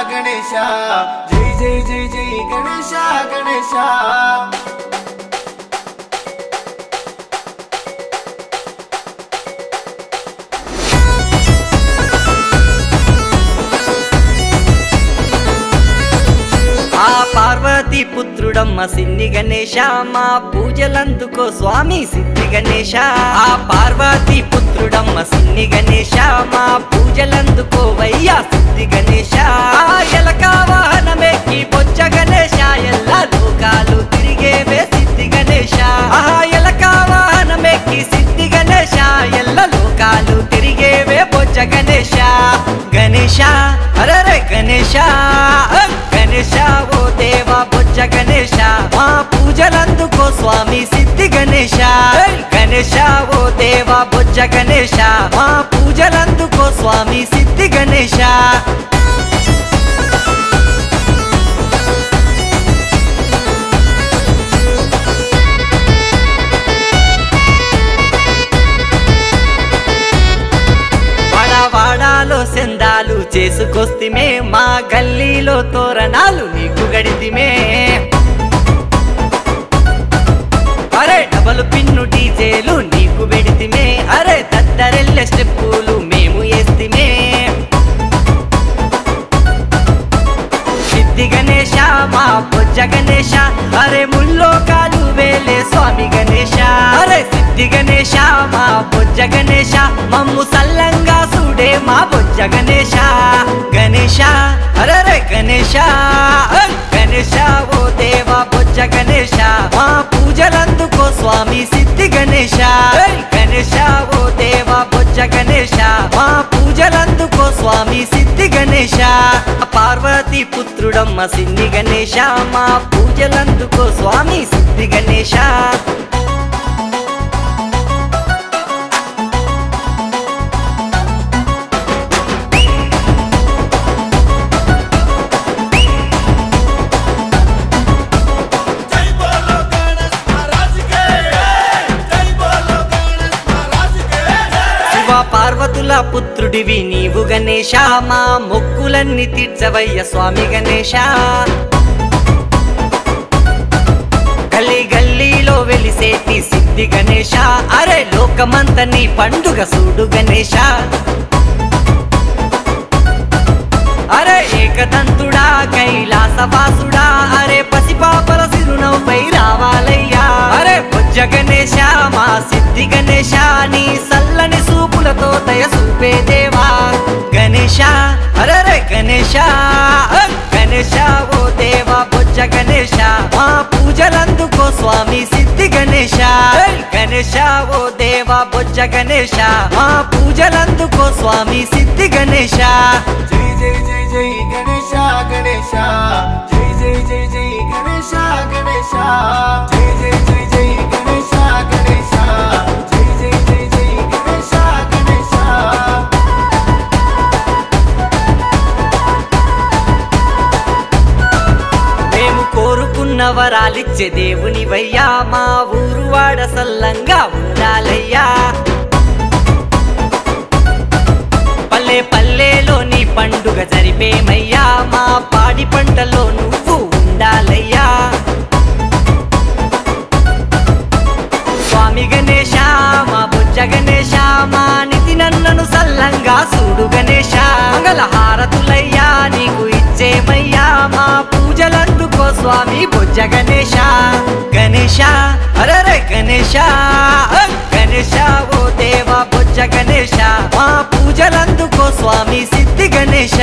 గణేశ జై జై జై జై గణేశ గణేశ పార్వతీ పుత్రుడమ్మ సిన్ని గణేశ మా పూజలందుకో స్వామి సిద్ధి గణేశ ఆ పార్వతీ పుత్రుడమ్మ సిన్ని గణేశ మా పూజలందుకో వయ్యా సిద్ధి గణేశ ఎలక వాహనమెక్కి బొజ్జ గణేశ ఎల్ల లోకాలు తిరిగేవే సిద్ధి గణేశ ఎలక వాహనమెక్కి సిద్ధి గణేశ ఎల్ల లోకాలు తిరిగేవే బొజ్జ గణేశ గణేశ అరే గణేశ గణేశ ఓ దేవా బొజ్జ గణేశ మా పూజలందుకో స్వామి సిద్ధి గణేశ గణేశ ఓ దేవా బొజ్జ గణేశ మా పూజలందుకో స్వామి సిద్ధి గణేశ వాడాలో సెందాలు చేసుకొస్తిమే మా గల్లీలో తోరణాలు నీకు గడితిమే అరే డబల్ పిన్ను డీజేలు నీకు పెడితిమే అరే దద్దరెల్లె స్టెప్పులు మేము వేస్తిమే సిద్ధి గణేశ మా బొజ్జ గణేశ అరే ముల్లోకాలు వేలే స్వామి గణేశ అరే సిద్ధి గణేశ మా బొజ్జ గణేశ మమ్ము సల్లంగా చూడే మా బొజ్జ గణేశ గణేశ అరే గణేశ గణేశ ఓ దేవా బొజ్జ గణేశ మా పూజలందుకో స్వామి సిద్ధి గణేశ గణేశ ఓ దేవా బొజ్జ గణేశ మా పూజలందుకో స్వామి సిద్ధి గణేశ పార్వతీ పుత్రుడమ్మ సిన్ని గణేశ మా పూజలందుకో స్వామి సిద్ధి గణేశ పార్వతుల పుత్రుడివి నీవు గణేశ మా మొక్కులన్నీ తీర్చవయ్య స్వామి గణేశ గల్లీ గల్లీలో వెలిసేటి సిద్ధి గణేశ అరే లోకమంత నీ పండుగ చూడు గణేశ అరే ఏకదంతుడా కైలాసవాసుడా అరే పసిపాపల సిరునవ్వై రావాలయ్యా అరే బొజ్జ గణేశ మా సిద్ధి గణేశ నీ సల్లని సూపులతో దయ చూపే దేవా గణేశ అరే గణేశ గణేశ ఓ దేవా బొజ్జ గణేశ మా పూజలందుకో స్వామి సిద్ధి గణేశ గణేశ ఓ దేవా బొజ్జ గణేశ మా పూజలందుకో స్వామి సిద్ధి గణేశ జై జై జై జై గణేశ గణేశ జై జై జై జై గణేశ గణేశ జై జై జై జై గణేశ గణేశ జై జై జై జై గణేశ గణేశ మేము కోరుకున్న వరాలిచ్చే దేవునివయ్యా మా ఊరు వాడ సల్లంగా ఉండాలయ్యా పల్లె పల్లెలో నీ పండుగ జరిపేమయ్యా మా పాడి పంటలో నువ్వు ఉండాలయ్యా స్వామి గణేశ మా బొజ్జ గణేశ మా నిధి నన్నను సల్లంగా చూడు గణేశ మంగళ హారతులయ్యా నీకు ఇచ్చేమయ్యా మా పూజలందుకో స్వామి బొజ్జ గణేశ గణేశ అరే గణేశ గణేశ ఓ దేవా బొజ్జ గణేశ మా పూజలందుకో స్వామి సిద్ధి గణేశ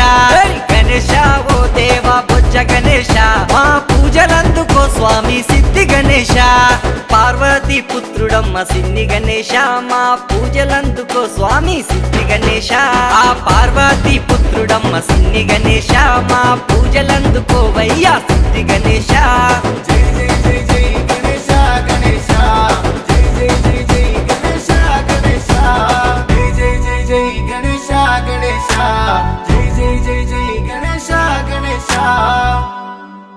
గణేశ ఓ దేవా బొజ్జ గణేశ మా పూజలందుకో స్వామి సిద్ధి గణేశ పార్వతీ పుత్రుడమ్మ సిన్ని గణేశ మా పూజలందుకో స్వామి సిద్ధి గణేశ ఆ పార్వతీ పుత్రుడమ్మ సిన్ని గణేశ మా పూజలందుకో వయ్యా సిద్ధి గణేశ